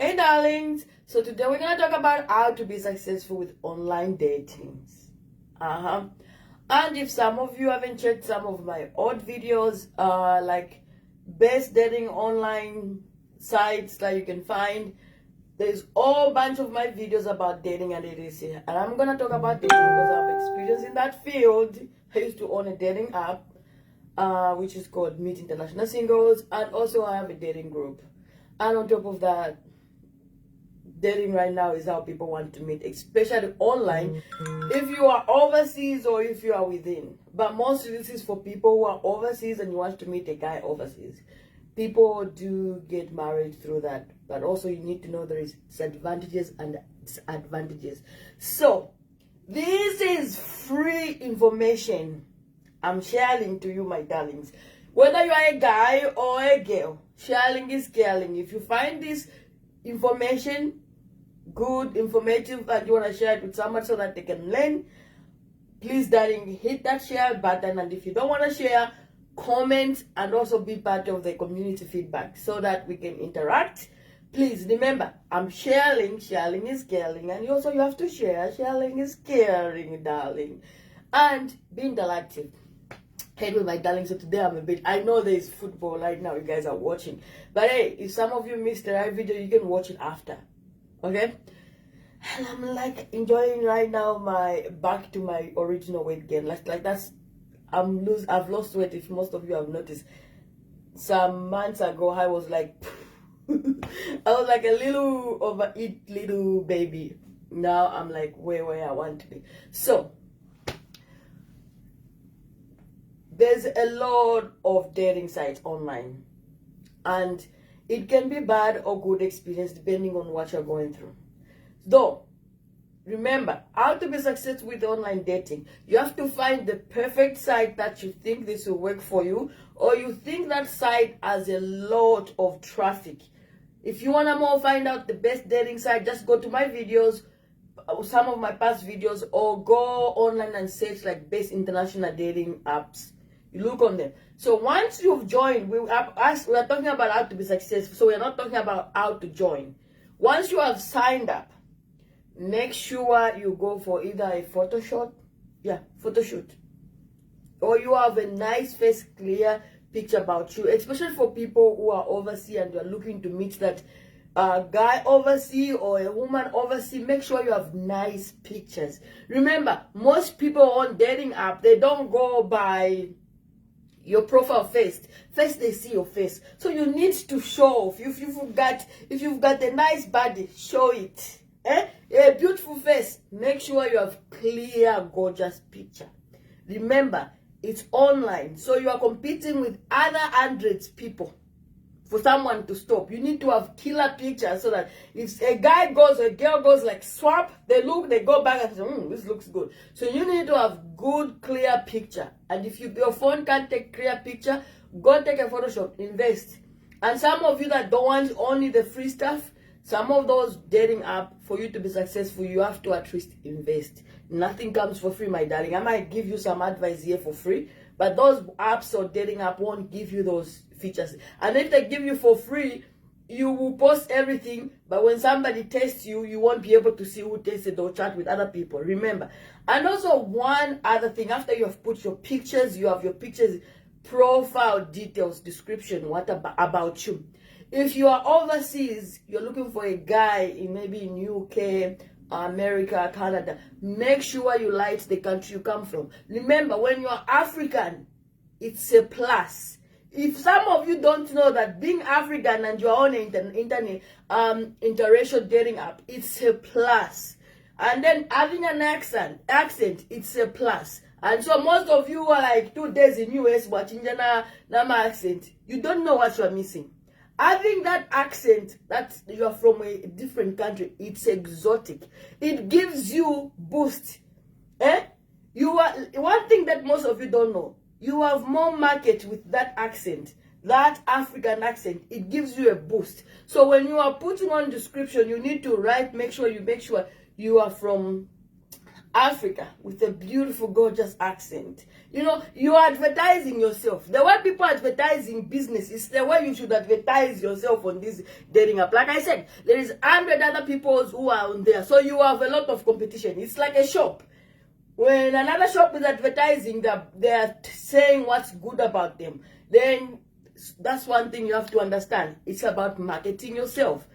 Hey darlings, so today we're gonna talk about how to be successful with online datings. And if some of you haven't checked some of my old videos, like best dating online sites that you can find, there's a whole bunch of my videos about dating and etc. And I'm gonna talk about dating because I have experience in that field. I used to own a dating app, which is called Meet International Singles, and also I have a dating group. And on top of that, dating right now is how people want to meet, especially online, if you are overseas or if you are within. But mostly this is for people who are overseas and you want to meet a guy overseas. People do get married through that, but also you need to know there is advantages and disadvantages. So this is free information I'm sharing to you, my darlings. Whether you are a guy or a girl, sharing is caring. If you find this information good, informative, and you want to share it with someone so that they can learn, please darling, hit that share button. And if you don't want to share, comment and also be part of the community feedback so that we can interact. Please remember, I'm sharing is caring, and you have to share. Sharing is caring, darling. And being interactive. Hey with my darling, so today I know there is football right now, you guys are watching, but hey, if some of you missed the right video, you can watch it after. Okay, and I'm like enjoying right now my back to my original weight gain. Like that's I've lost weight. If most of you have noticed, some months ago I was like I was like a little overeat little baby. Now I'm like where I want to be. So there's a lot of dating sites online, and it can be bad or good experience depending on what you're going through. Though, remember, how to be successful with online dating, you have to find the perfect site that you think this will work for you, or you think that site has a lot of traffic. If you want to find out the best dating site, just go to my videos, some of my past videos, or go online and search like best international dating apps. You look on them. So once you've joined, we are talking about how to be successful. So we're not talking about how to join. Once you have signed up, make sure you go for either a photo shoot, or you have a nice face, clear picture about you, especially for people who are overseas and you're looking to meet that guy overseas or a woman overseas. Make sure you have nice pictures. Remember, most people on dating app, they don't go by your profile first they see your face, so you need to show off. If you've got a nice body, show it. A beautiful face, make sure you have clear, gorgeous picture. Remember, it's online, so you are competing with other hundreds people for someone to stop. You need to have killer pictures so that if a guy goes or a girl goes like swap, they go back and say, this looks good. So you need to have good, clear picture. And if your phone can't take clear picture, go take a Photoshop, invest. And some of you that don't want only the free stuff, some of those dating app, for you to be successful, you have to at least invest. Nothing comes for free, my darling. I might give you some advice here for free, but those apps or dating app won't give you those features. And if they give you for free, you will post everything, but when somebody tests you, you won't be able to see who tested or chat with other people. Remember. And also one other thing, after you have put your pictures, you have your pictures, profile details, description, what about you. If you are overseas, you're looking for a guy maybe in UK, America, Canada, make sure you light the country you come from. Remember, when you are African, it's a plus. If some of you don't know that being African and you're on an internet interracial dating app, it's a plus. And then having an accent, it's a plus. And so most of you are like 2 days in US watching Nama accent. You don't know what you're missing. Having that accent that you are from a different country, it's exotic. It gives you boost. You are one thing that most of you don't know. You have more market with that accent, that African accent. It gives you a boost. So when you are putting on description, you need to write, make sure you are from Africa with a beautiful, gorgeous accent. You know, you're advertising yourself. The way people advertise in business is the way you should advertise yourself on this dating app. Like I said, there is 100 other people who are on there. So you have a lot of competition. It's like a shop. When another shop is advertising, they're saying what's good about them, then that's one thing you have to understand. It's about marketing yourself.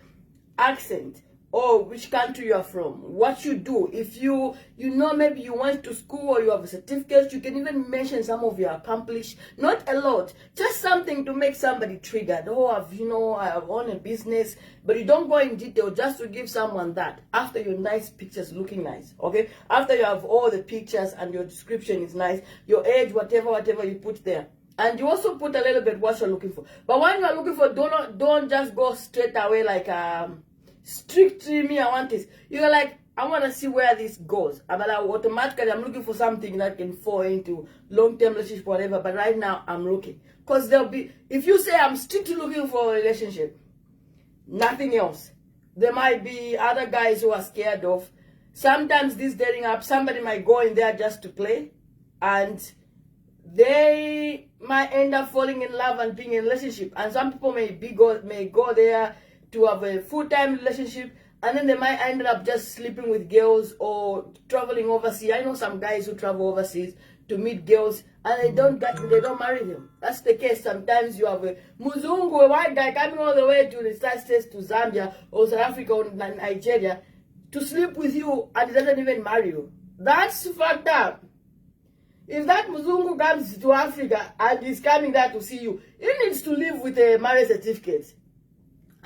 Accent, or which country you are from, what you do. If you know, maybe you went to school or you have a certificate, you can even mention some of your accomplished. Not a lot, just something to make somebody triggered. Oh, I own a business, but you don't go in detail, just to give someone that after your nice pictures looking nice. Okay, after you have all the pictures and your description is nice, your age, whatever you put there. And you also put a little bit what you're looking for. But when you're looking for, don't just go straight away like strictly me, I want this. You're like, I want to see where this goes. I'm like, automatically, I'm looking for something that can fall into long-term relationship, whatever. But right now, I'm looking. Because there'll be, if you say I'm strictly looking for a relationship, nothing else. There might be other guys who are scared of. Sometimes this dating app, somebody might go in there just to play. And they might end up falling in love and being in a relationship. And some people may go there to have a full-time relationship, and then they might end up just sleeping with girls or traveling overseas. I know some guys who travel overseas to meet girls, and they don't marry them. That's the case. Sometimes you have a Muzungu, a white guy, coming all the way to the United States, to Zambia or South Africa or Nigeria to sleep with you, and he doesn't even marry you. That's fucked up. If that Muzungu comes to Africa and is coming there to see you, he needs to live with a marriage certificate.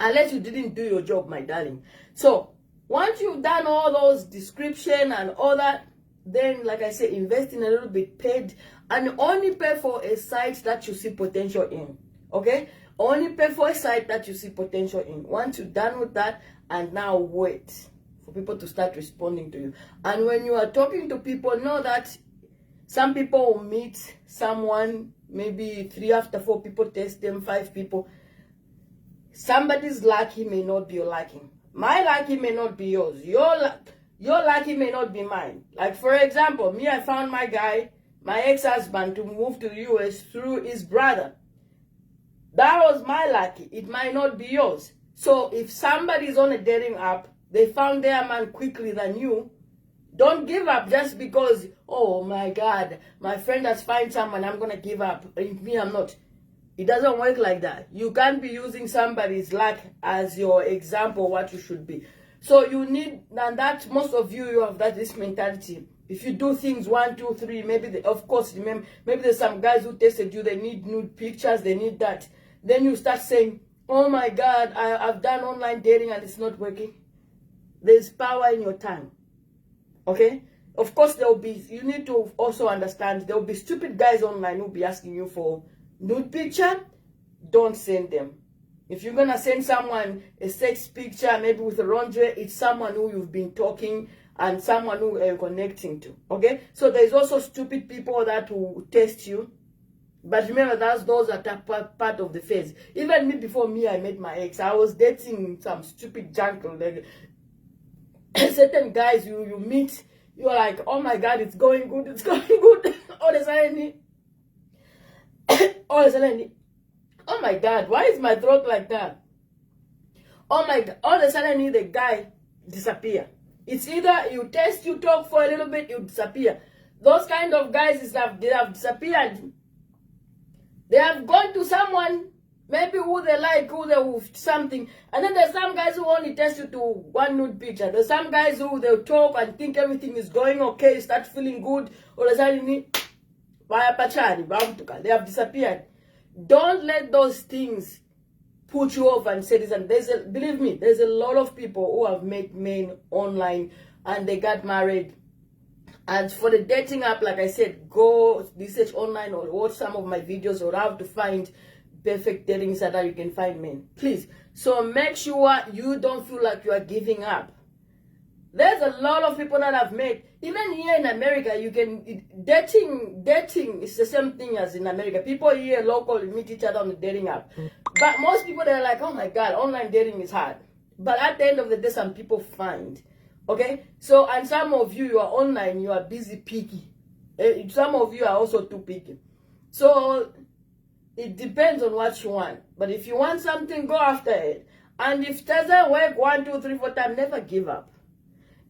Unless you didn't do your job, my darling. So, once you've done all those description and all that, then, like I said, invest in a little bit paid, and only pay for a site that you see potential in. Okay? Only pay for a site that you see potential in. Once you're done with that, and now wait for people to start responding to you. And when you are talking to people, know that some people will meet someone, maybe 3 after 4 people test them, 5 people. Somebody's lucky may not be your lucky. My lucky may not be yours. Your lucky may not be mine. Like, for example, me, I found my guy, my ex-husband, to move to the US through his brother. That was my lucky. It might not be yours. So if somebody's on a dating app, they found their man quickly than you, don't give up just because, oh my God, my friend has found someone, I'm going to give up. Me, I'm not. It doesn't work like that. You can't be using somebody's luck as your example what you should be. So you need, and that most of you have this mentality. If you do things 1, 2, 3, maybe of course, remember, maybe there's some guys who tested you, they need nude pictures, they need that. Then you start saying, oh my God, I've done online dating and it's not working. There's power in your tongue. Okay? Of course, you need to also understand, there will be stupid guys online who will be asking you for nude picture. Don't send them. If you're gonna send someone a sex picture, maybe with a lingerie, it's someone who you've been talking and someone who you're connecting to. Okay? So there's also stupid people that will test you. But remember, those are part of the phase. Even me, before me, I met my ex, I was dating some stupid junk. Like, certain guys you meet, you're like, oh my God, it's going good, it's going good. All of a sudden, oh my God, why is my throat like that? Oh my God, all of a sudden the guy disappear. It's either you test, you talk for a little bit, you disappear. Those kind of guys, they have disappeared. They have gone to someone, maybe who they like, who they with something. And then there's some guys who only test you to one nude picture. There's some guys who they'll talk and think everything is going okay, start feeling good. All of a sudden, they have disappeared. Don't let those things put you off and say this. And believe me, there's a lot of people who have met men online and they got married. And for the dating app, like I said, go research online or watch some of my videos or how to find perfect dating so that you can find men. Please. So make sure you don't feel like you are giving up. There's a lot of people that I've met. Even here in America, dating is the same thing as in America. People here locally meet each other on the dating app. But most people, they're like, oh my God, online dating is hard. But at the end of the day, some people find Okay? So, and some of you are online, you are busy picky. Some of you are also too picky. So, it depends on what you want. But if you want something, go after it. And if it doesn't work 1, 2, 3, 4 times, never give up.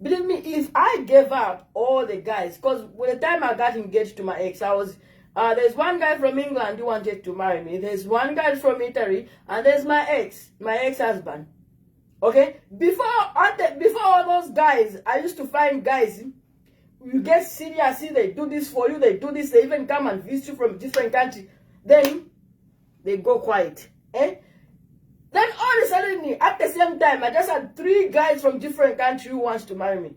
Believe me, if I gave up all the guys, because by the time I got engaged to my ex, I was, there's one guy from England who wanted to marry me. There's one guy from Italy, and there's my ex-husband. Okay? Before all those guys, I used to find guys, you get serious, see, they do this for you, they do this, they even come and visit you from different countries. Then, they go quiet. Eh? Then all of a sudden, at the same time, I just had 3 guys from different countries who wants to marry me.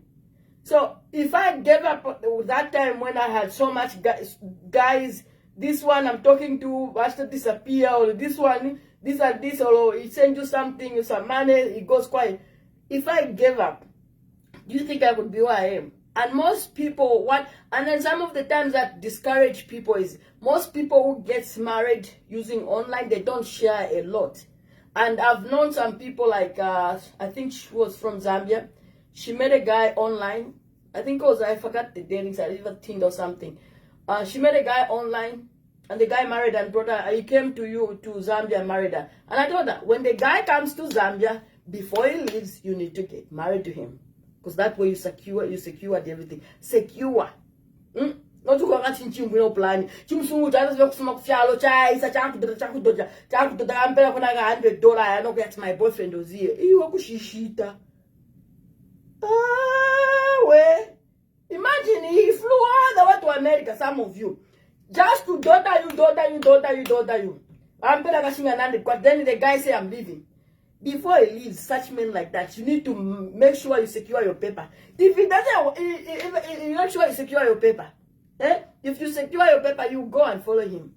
So if I gave up that time when I had so much guys, this one I'm talking to wants to disappear, or this one, this and this, or he sends you something, some money, it goes quiet. If I gave up, do you think I would be who I am? And most people and then some of the times that discourage people is most people who gets married using online, they don't share a lot. And I've known some people like, I think she was from Zambia. She met a guy online. I think it was, I forgot the dating site, either Tinder or something. She met a guy online, and the guy married and brought her. He came to Zambia and married her. And I told her, when the guy comes to Zambia, before he leaves, you need to get married to him. Because that way you secured everything. Secure. Not to go at no plan. Chimsungu doesn't look smoke fialo chai, such a chakudoja, I'm better when I got $100. I don't get my boyfriend was here. You shita. Imagine he flew all the way to America, some of you. Just to daughter you. I'm better catching an hundred, but then the guy say I'm leaving. Before he leaves, such men like that, you need to make sure you secure your paper. If he doesn't, you're not sure you secure your paper. If you secure your paper, you go and follow him.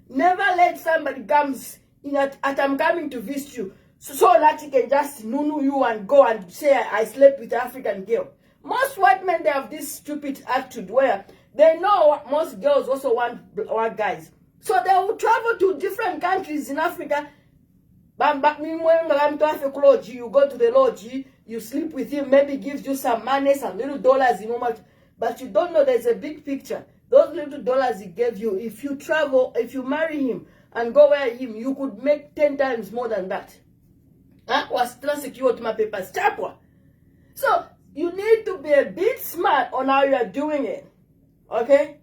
Never let somebody comes in at I'm coming to visit you, so that he can just nunu you and go and say I slept with an African girl. Most white men, they have this stupid attitude where they know most girls also want guys. So they will travel to different countries in Africa. You go to the lodge, you sleep with him, maybe gives you some money, some little dollars, but you don't know there's a big picture. Those little dollars he gave you, if you travel, if you marry him and go where him, you could make 10 times more than that. Was secure to my papers. Chapwa. So you need to be a bit smart on how you are doing it. Okay?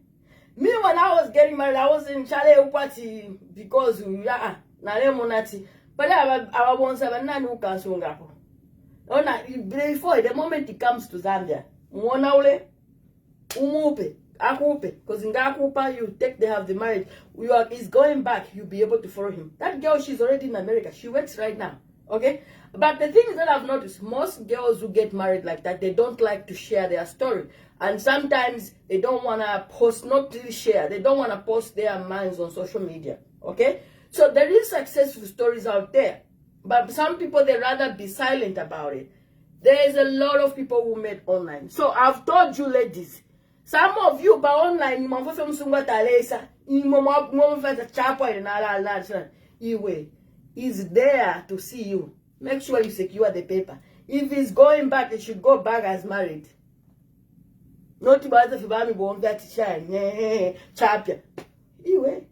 Me, when I was getting married, I was in Chale Upati because Naremonati. But I want to none who can Sungapo. Before the moment he comes to Zambia, Monaule, Umupe, Akupe, because in Gakupa you they have the marriage. He's going back, you'll be able to follow him. That girl, she's already in America. She works right now. Okay? But the thing is that I've noticed, most girls who get married like that, they don't like to share their story. And sometimes they don't want to post, not really share, they don't want to post their minds on social media. Okay? So there is successful stories out there. But some people, they rather be silent about it. There is a lot of people who met online. So I've told you ladies, some of you by online, is there to see you. Make sure you secure the paper. If he's going back, he should go back as married. Not about the family won't that shine. Chapter. Anyway.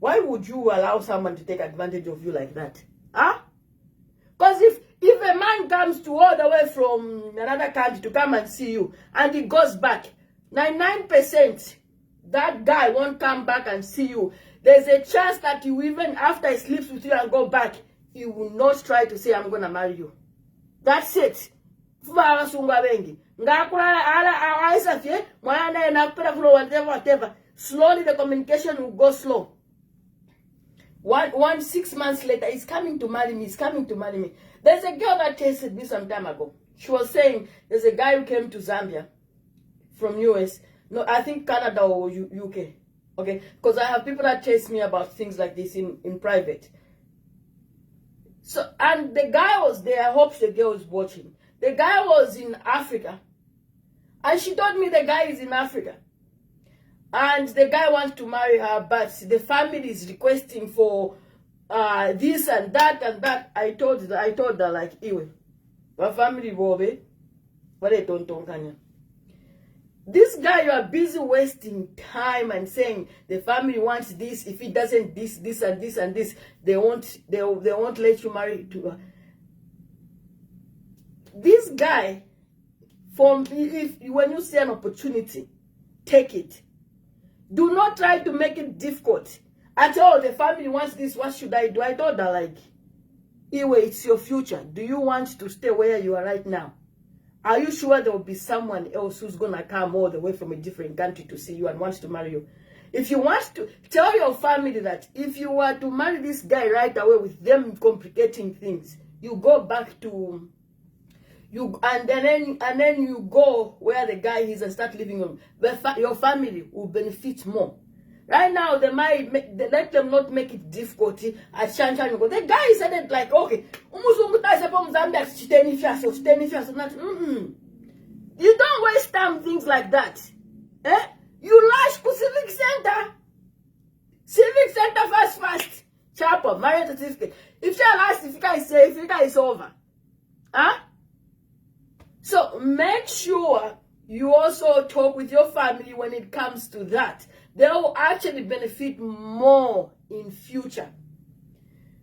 Why would you allow someone to take advantage of you like that? Because if a man comes to all the way from another country to come and see you, and he goes back, 99% that guy won't come back and see you. There's a chance that you, even after he sleeps with you and go back, he will not try to say, I'm going to marry you. That's it. Whatever. Slowly the communication will go slow. 6 months later, he's coming to marry me. He's coming to marry me. There's a girl that tested me some time ago. She was saying there's a guy who came to Zambia from US. No, I think Canada or UK. Okay, because I have people that chase me about things like this in private. So, and the guy was there. I hope the girl is watching. The guy was in Africa, and she told me the guy is in Africa. And the guy wants to marry her, but the family is requesting for this and that and that. I told her like, anyway, My family Bobe. What they don't Kanya. This guy, you are busy wasting time and saying the family wants this. If it doesn't, this and this and this, they won't let you marry to her. This guy, when you see an opportunity, take it. Do not try to make it difficult. At all, the family wants this. What should I do? I thought that anyway, it's your future. Do you want to stay where you are right now? Are you sure there will be someone else who's going to come all the way from a different country to see you and wants to marry you? If you want to, tell your family that if you were to marry this guy right away with them complicating things, you go back to you and then you go where the guy is and start living on. Your family will benefit more. Right now, they let them not make it difficult at Shanshan. The guy said it like, okay, you don't waste time things like that. Eh? You lash to Civic Center. Civic Center fast. Chopper, marriage certificate. If you last, if you guys over. Huh? So make sure you also talk with your family when it comes to that. They will actually benefit more in future.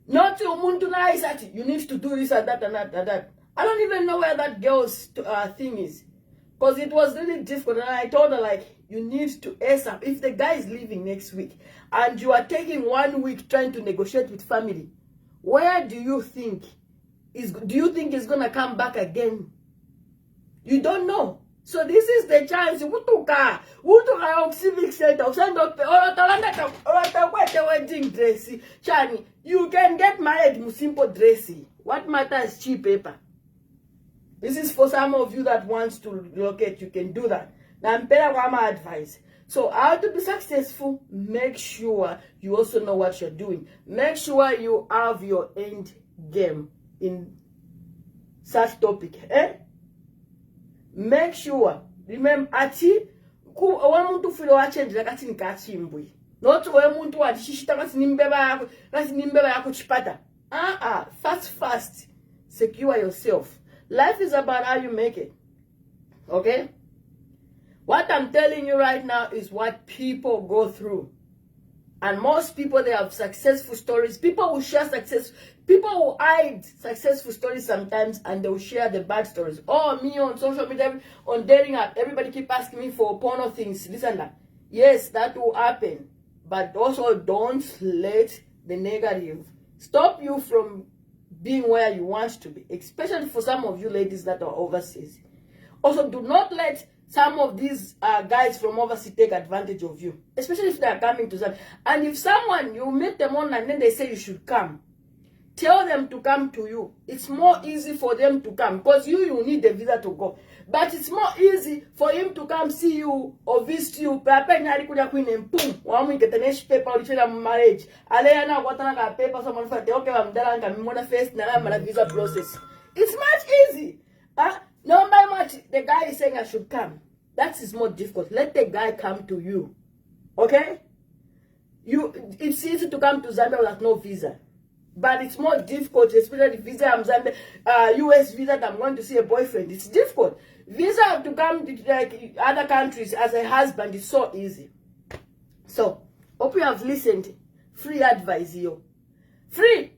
Not to you need to do this and that and that and that. I don't even know where that girl's thing is. Because it was really difficult. And I told her, you need to ace up. If the guy is leaving next week and you are taking 1 week trying to negotiate with family, where do you think he's going to come back again? You don't know. So this is the chance. Civic Center, wedding dress. Chani, you can get married with simple dressy. What matters cheap paper? This is for some of you that wants to relocate. You can do that. Now, my advice. So how to be successful? Make sure you also know what you're doing. Make sure you have your end game in such topic. Make sure. Remember, muntu filo wachendela kati nikachimbwi. Not muntu wachishita kati nimbeba yako chipata. Fast. Secure yourself. Life is about how you make it. Okay? What I'm telling you right now is what people go through. And most people, they have successful stories. People will share success. People will hide successful stories sometimes, and they will share the bad stories. Oh, me on social media, on dating app, everybody keep asking me for porno things, this and that. Yes, that will happen. But also don't let the negative stop you from being where you want to be. Especially for some of you ladies that are overseas. Also, do not let some of these guys from overseas take advantage of you. Especially if they are coming to some. And if you meet them online and then they say you should come, tell them to come to you. It's more easy for them to come because you need a visa to go. But it's more easy for him to come see you or visit you. Marriage. Visa process. It's much easy. No matter much the guy is saying I should come. That is more difficult. Let the guy come to you. Okay? It's easy to come to Zambia without no visa. But it's more difficult, especially visa. I'm Zambia, US visa that I'm going to see a boyfriend. It's difficult. Visa to come to other countries as a husband is so easy. So, hope you have listened. Free advice here. Free.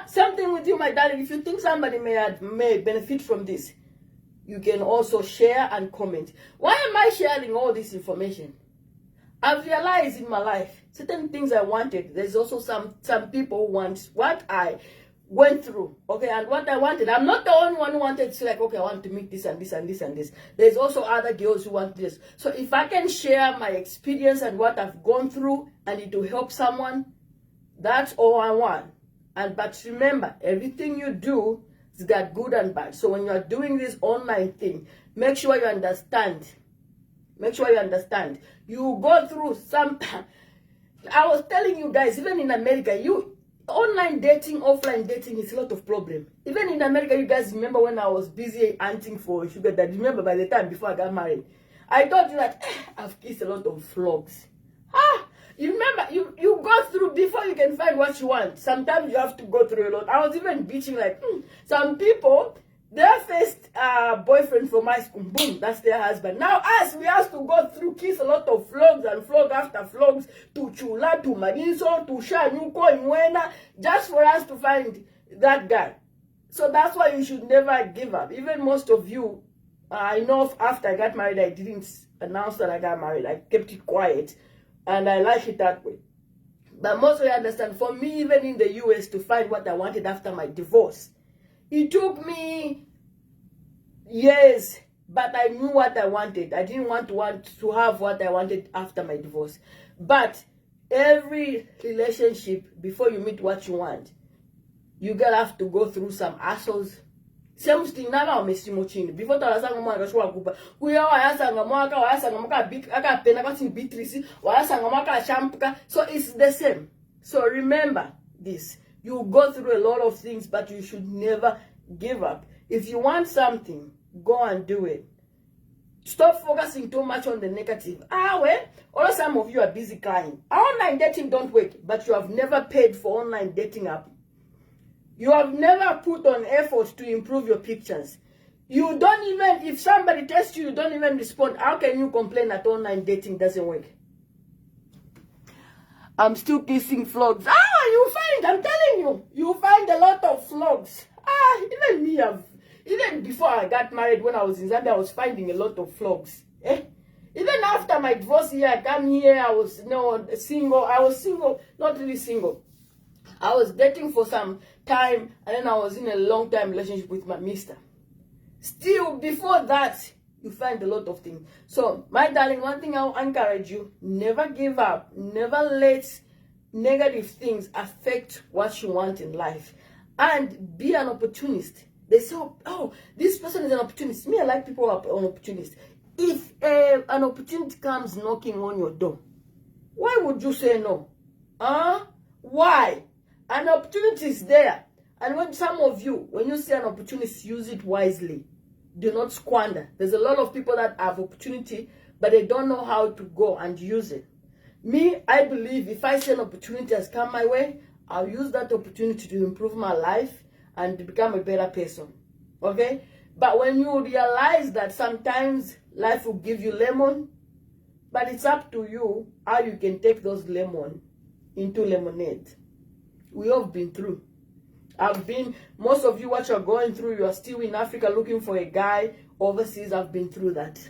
Something with you, my darling. If you think somebody may benefit from this, you can also share and comment. Why am I sharing all this information? I've realized in my life, certain things I wanted, there's also some people who want what I went through, okay, and what I wanted. I'm not the only one who wanted to say, okay, I want to meet this and this and this and this. There's also other girls who want this. So if I can share my experience and what I've gone through and it will help someone, that's all I want. But remember, everything you do has got good and bad. So when you are doing this online thing, make sure you understand. Make sure you understand. You go through some... I was telling you guys, even in America, online dating, offline dating is a lot of problem. Even in America, you guys remember when I was busy hunting for sugar daddy. Remember by the time before I got married, I told you that I've kissed a lot of frogs. You remember, you go through before you can find what you want. Sometimes you have to go through a lot. I was even bitching like, some people, their first boyfriend from high school, boom, that's their husband. Now us, we have to go through, kiss a lot of vlogs and vlog after vlogs, to Chula, to Maniso, to Shanuko, Nwena, just for us to find that guy. So that's why you should never give up. Even most of you, I know after I got married, I didn't announce that I got married. I kept it quiet, and I like it that way. But most of you understand, for me, even in the US, to find what I wanted after my divorce, it took me years, but I knew what I wanted. I didn't want to have what I wanted after my divorce. But every relationship, before you meet what you want, you gotta have to go through some assholes. Same thing now mesimochini. Before talasanga mwaka shwa kupa. Kuya wayasanga mwaka bit aka pena kasi bitrisi, wayasanga mwaka shampuka. So it's the same. So remember this. You go through a lot of things, but you should never give up. If you want something, go and do it. Stop focusing too much on the negative. Or some of you are busy crying. Online dating don't work, but you have never paid for online dating app. You have never put on effort to improve your pictures. You don't even, if somebody texts you, you don't even respond. How can you complain that online dating doesn't work? I'm still kissing vlogs. You find, I'm telling you, you find a lot of vlogs. Even me, even before I got married, when I was in Zambia, I was finding a lot of vlogs. Even after my divorce here, I come here, I was single. I was single, not really single. I was dating for some time, and then I was in a long-time relationship with my mister. Still, before that, you find a lot of things. So, my darling, one thing I'll encourage you, never give up. Never let negative things affect what you want in life. And be an opportunist. They say, oh, this person is an opportunist. Me, I like people who are an opportunist. If an opportunity comes knocking on your door, why would you say no? Why? An opportunity is there. And when some of you, when you see an opportunity, use it wisely. Do not squander. There's a lot of people that have opportunity, but they don't know how to go and use it. Me, I believe if I see an opportunity has come my way, I'll use that opportunity to improve my life and to become a better person. Okay? But when you realize that sometimes life will give you lemon, but it's up to you how you can take those lemon into lemonade. We have been through. Most of you, what you're going through, you are still in Africa looking for a guy overseas. I've been through that.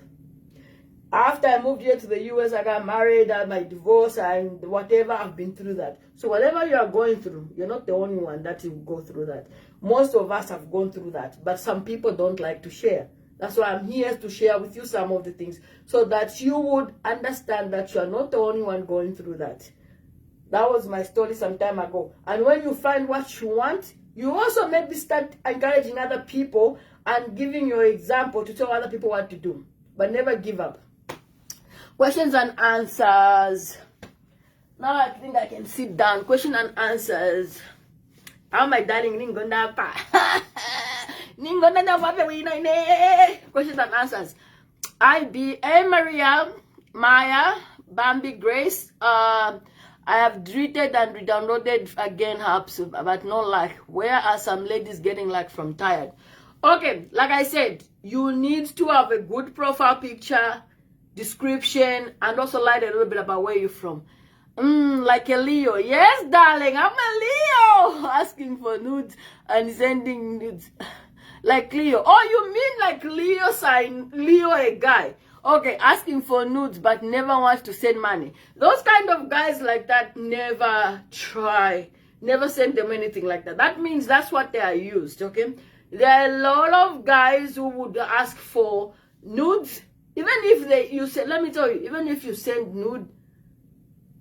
After I moved here to the US, I got married, I had my divorce, and whatever, I've been through that. So whatever you are going through, you're not the only one that will go through that. Most of us have gone through that, but some people don't like to share. That's why I'm here to share with you some of the things, so that you would understand that you are not the only one going through that. That was my story some time ago. And when you find what you want, you also maybe start encouraging other people and giving your example to tell other people what to do. But never give up. Questions and answers. Now I think I can sit down. Question and answers. How my darling Ningonda pa. Ningonda pa. Questions and answers. Maria, Maya, Bambi, Grace. I have deleted and re-downloaded again apps, but no luck. Where are some ladies getting luck from tired? Okay, like I said, you need to have a good profile picture, description, and also light a little bit about where you're from. Like a Leo. Yes, darling, I'm a Leo. Asking for nudes and sending nudes. Like Leo. Oh, you mean like Leo sign, Leo a guy. Okay, asking for nudes but never wants to send money. Those kind of guys like that never try. Never send them anything like that. That means that's what they are used, okay? There are a lot of guys who would ask for nudes. Even if you say, let me tell you, even if you send nude,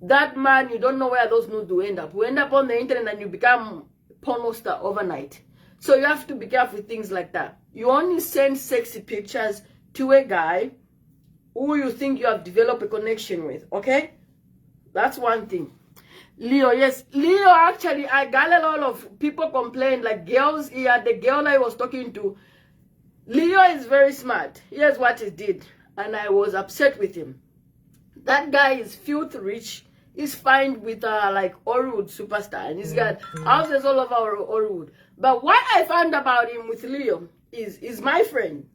that man, you don't know where those nudes will end up. You end up on the internet and you become a porno star overnight. So you have to be careful with things like that. You only send sexy pictures to a guy who you think you have developed a connection with, okay? That's one thing. Leo, yes. Leo, actually, I got a lot of people complain, like girls here, the girl I was talking to. Leo is very smart. Here's what he did. And I was upset with him. That guy is filthy rich. He's fine with like Hollywood superstar, and he's got houses all over Hollywood. But what I found about him with Leo is my friend.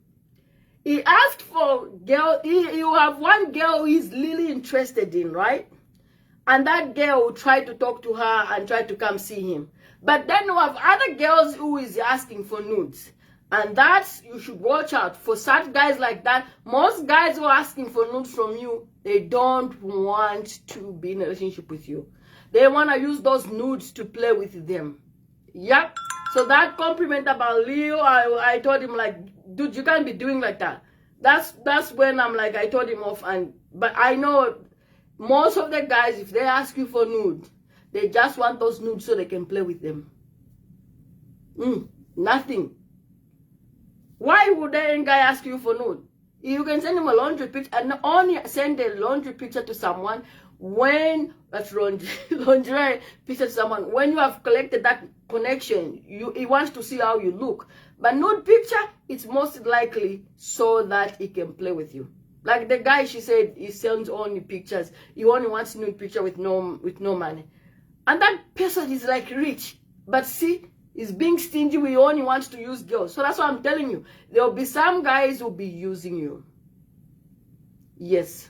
He asked for girl. You have one girl he's really interested in, right? And that girl will try to talk to her and try to come see him. But then you have other girls who is asking for nudes. And that's, you should watch out for such guys like that. Most guys who are asking for nudes from you, they don't want to be in a relationship with you. They want to use those nudes to play with them. Yep. So that compliment about Leo, I told him, like, dude, you can't be doing like that. That's when I'm like, I told him off. But I know most of the guys, if they ask you for nude, they just want those nudes so they can play with them. Nothing. Why would any guy ask you for nude? You can send him a laundry picture, and only send a laundry picture to someone when that's lingerie picture to someone when you have collected that connection. He wants to see how you look. But nude picture, it's most likely so that he can play with you. Like the guy, she said, he sends only pictures. He only wants nude picture with no money. And that person is like rich. But see, he's being stingy. He only wants to use girls. So that's what I'm telling you. There will be some guys who will be using you. Yes.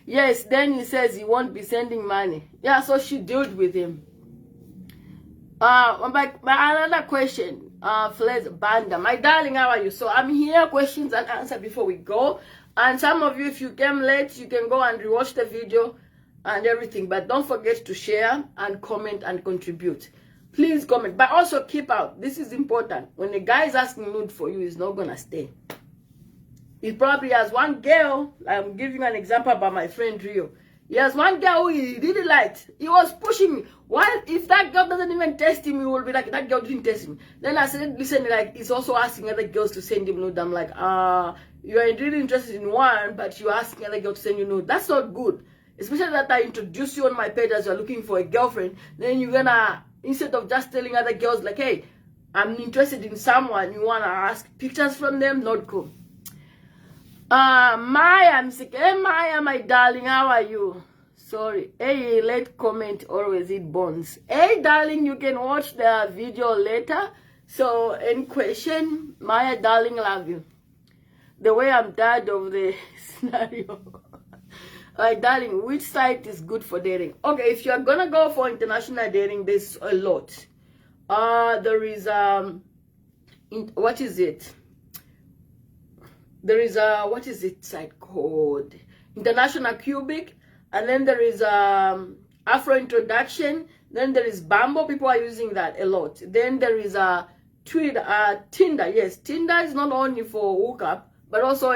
Yes, then he says he won't be sending money. Yeah, so she dealt with him. My another question, Fles Banda. My darling, how are you? So I'm here, questions and answers before we go. And some of you, if you came late, you can go and rewatch the video and everything. But don't forget to share and comment and contribute. Please comment. But also keep out. This is important. When a guy is asking nude for you, he's not going to stay. He probably has one girl. I'm giving an example about my friend Rio. He has one girl who he really liked. He was pushing me. Why? If that girl doesn't even test him, he will be like, that girl didn't test me. Then I said, listen, like, he's also asking other girls to send him nude. I'm like, you are really interested in one, but you're asking other girls to send you nude. That's not good. Especially that I introduce you on my page as you're looking for a girlfriend. Then you're gonna, instead of just telling other girls, like, hey, I'm interested in someone, you wanna ask pictures from them, not cool. Maya, I'm sick. Hey, Maya, my darling, how are you? Sorry. Hey, late comment always eat bones. Hey, darling, you can watch the video later. So, any question? Maya, darling, love you. The way I'm tired of the scenario. Alright, darling, which site is good for dating? Okay, if you're gonna go for international dating, there's a lot. There is, what is it? There is what is it site called? International Cubic, and then there is Afro Introduction. Then there is Bumble. People are using that a lot. Then there is Tinder. Yes, Tinder is not only for hookup, but also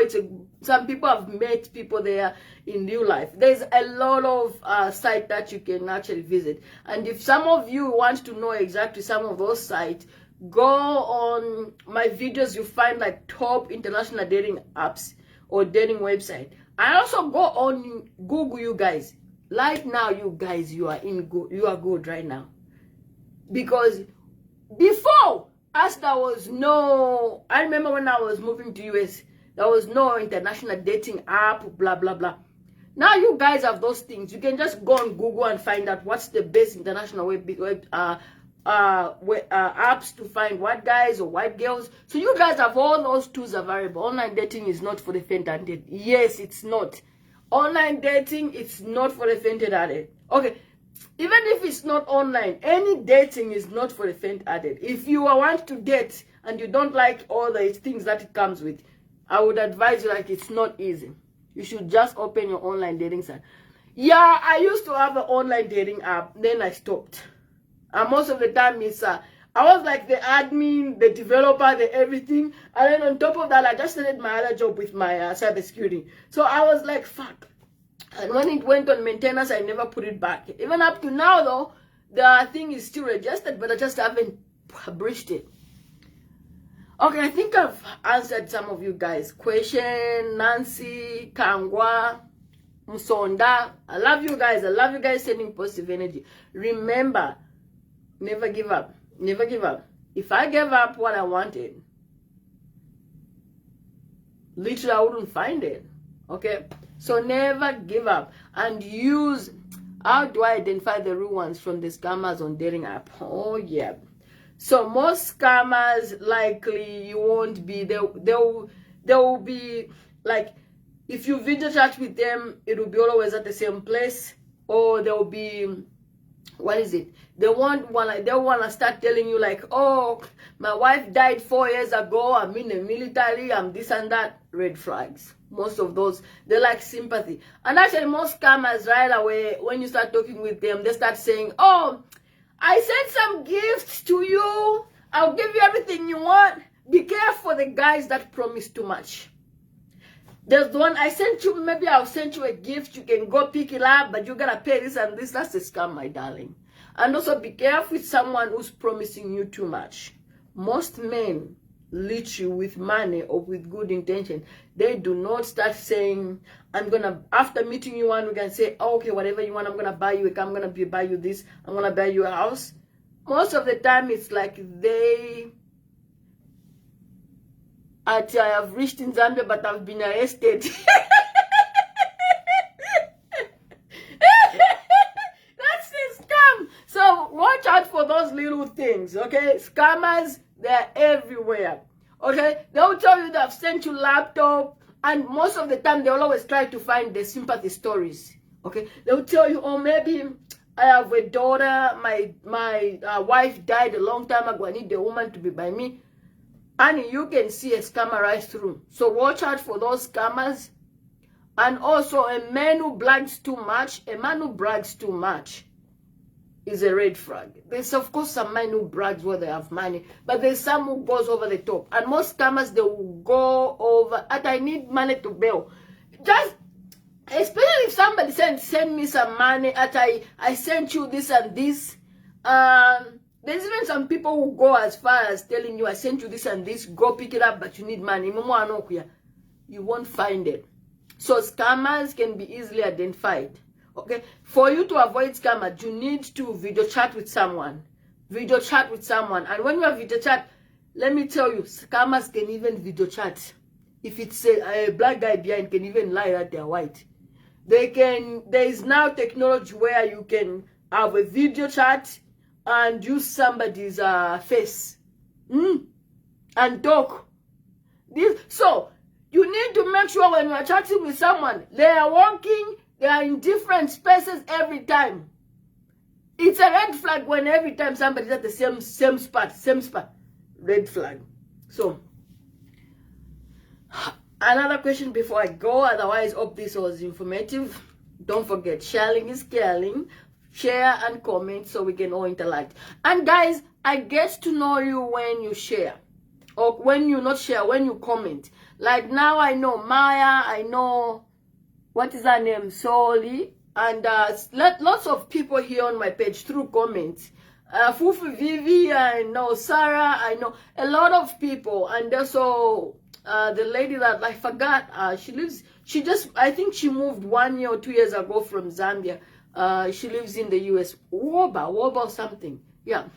some people have met people there in real life. There's a lot of sites that you can actually visit. And if some of you want to know exactly some of those sites, go on my videos. You find like top international dating apps or dating website. I also go on Google, you guys. Right now, you guys, you are good right now. Because before us, there was no, I remember when I was moving to US, there was no international dating app, blah, blah, blah. Now you guys have those things. You can just go on Google and find out what's the best international apps to find white guys or white girls. So you guys have all those tools available. Online dating is not for the faint-hearted. Yes, it's not. Online dating, it's not for the faint-hearted. Okay, even if it's not online, any dating is not for the faint-hearted. If you want to date and you don't like all the things that it comes with, I would advise you, like, it's not easy. You should just open your online dating site. Yeah, I used to have an online dating app, then I stopped. And most of the time it's I was like the admin, the developer, the everything. And then on top of that, I just started my other job with my cybersecurity. So I was like, fuck. And when it went on maintenance, I never put it back. Even up to now, though, the thing is still registered, but I just haven't published it. Okay, I think I've answered some of you guys' question. Nancy, Kangwa, Musonda. I love you guys. I love you guys sending positive energy. Remember, never give up. Never give up. If I gave up what I wanted, literally I wouldn't find it. Okay? So never give up. And use How do I identify the real ones from the scammers on dating app? Oh yeah. So most scammers likely you won't be, they'll be like, if you video chat with them, it will be always at the same place, or they'll be, what is it? They want to start telling you like, oh, my wife died 4 years ago, I'm in the military, I'm this and that. Red flags. Most of those, they like sympathy. And actually most scammers right away, when you start talking with them, they start saying, oh, I sent some gifts to you, I'll give you everything you want. Be careful the guys that promise too much. There's the one, I sent you, maybe I'll send you a gift, you can go pick it up, but you gotta pay this and this. That's a scam, my darling. And also be careful with someone who's promising you too much. Most men leech you with money or with good intention. They do not start saying, I'm gonna, after meeting you one, we can say, oh, okay, whatever you want, I'm gonna buy you a car, I'm gonna buy you this, I'm gonna buy you a house. Most of the time it's like I have reached in Zambia, but I've been arrested. That's a scam. So watch out for those little things, okay? Scammers, they're everywhere, okay? They'll tell you they've sent you laptop, and most of the time they'll always try to find the sympathy stories, okay? They'll tell you, oh, maybe I have a daughter, my wife died a long time ago, I need the woman to be by me. And you can see a scammer right through. So watch out for those scammers. And also a man who brags too much, is a red flag. There's of course some men who brags where they have money, but there's some who goes over the top. And most scammers, they will go over, and I need money to bail. Just, especially if somebody send me some money, I sent you this and this. There's even some people who go as far as telling you, I sent you this and this, go pick it up, but you need money. You won't find it. So scammers can be easily identified. Okay? For you to avoid scammers, you need to video chat with someone. Video chat with someone. And when you have video chat, let me tell you, scammers can even video chat. If it's a black guy behind, can even lie that they're white. There is now technology where you can have a video chat and use somebody's face and talk. So you need to make sure when you are chatting with someone, they are walking, they are in different spaces every time. It's a red flag when every time somebody's at the same spot. Red flag. So another question before I go, otherwise hope this was informative. Don't forget, sharing is caring. Share and comment so we can all interact. And guys, I get to know you when you share, or when you not share, when you comment. Like now I know Maya, I know, what is her name, Soli, and lots of people here on my page through comments. Fufu Vivi, I know Sarah, I know a lot of people. And also the lady that I forgot, I think she moved 1 year or 2 years ago from Zambia. She lives in the US, Woba or something. Yeah.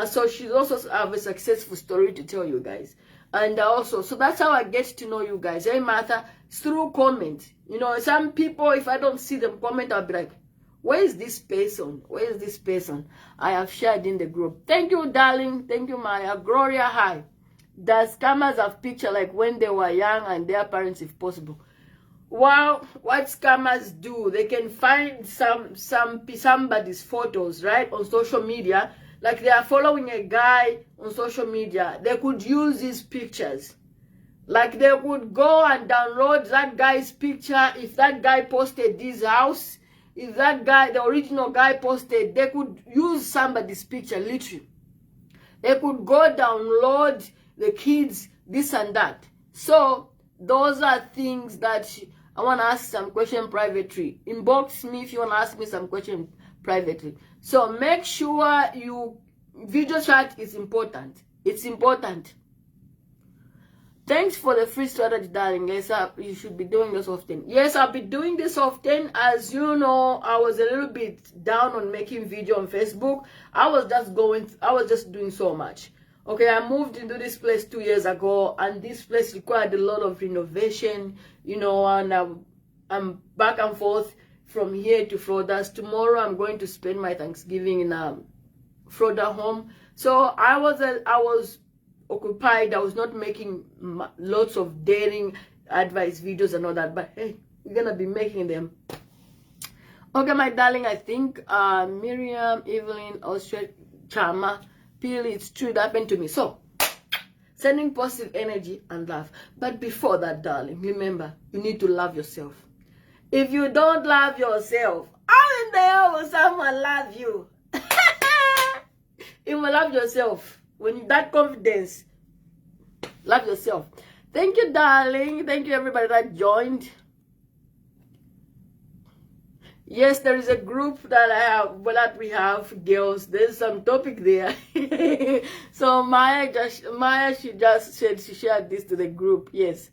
So she also have a successful story to tell you guys. And also, so that's how I get to know you guys. Hey, Martha, it's through comment. You know, some people, if I don't see them comment, I'll be like, where is this person? Where is this person? I have shared in the group. Thank you, darling. Thank you, Maya. Gloria, hi. Does scammers have picture like when they were young and their parents, if possible? Well, what scammers do, they can find somebody's photos, right, on social media. Like they are following a guy on social media. They could use his pictures. Like they could go and download that guy's picture. If that guy posted this house, if that guy, the original guy posted, they could use somebody's picture, literally. They could go download the kids, this and that. So those are things that I want to ask some question privately. Inbox me if you want to ask me some question privately. So make sure you video chat is important. It's important. Thanks for the free strategy, darling. Yes, you should be doing this often. Yes, I'll be doing this often. As you know, I was a little bit down on making video on Facebook. I was just doing so much. Okay, I moved into this place 2 years ago, and this place required a lot of renovation, you know, and I'm back and forth from here to Florida. Tomorrow I'm going to spend my Thanksgiving in Florida home. So I was occupied. I was not making lots of dating advice videos and all that, but hey, we're gonna be making them. Okay, my darling, I think Miriam, Evelyn, Austria, Chama, Pili, it's true, that happened to me. So sending positive energy and love. But before that, darling, remember, you need to love yourself. If you don't love yourself, how in the hell will someone love you? You will love yourself. When that confidence, love yourself. Thank you, darling. Thank you, everybody that joined. Yes, there is a group that I have, that we have, girls. There's some topic there. So Maya, she just said she shared this to the group. Yes.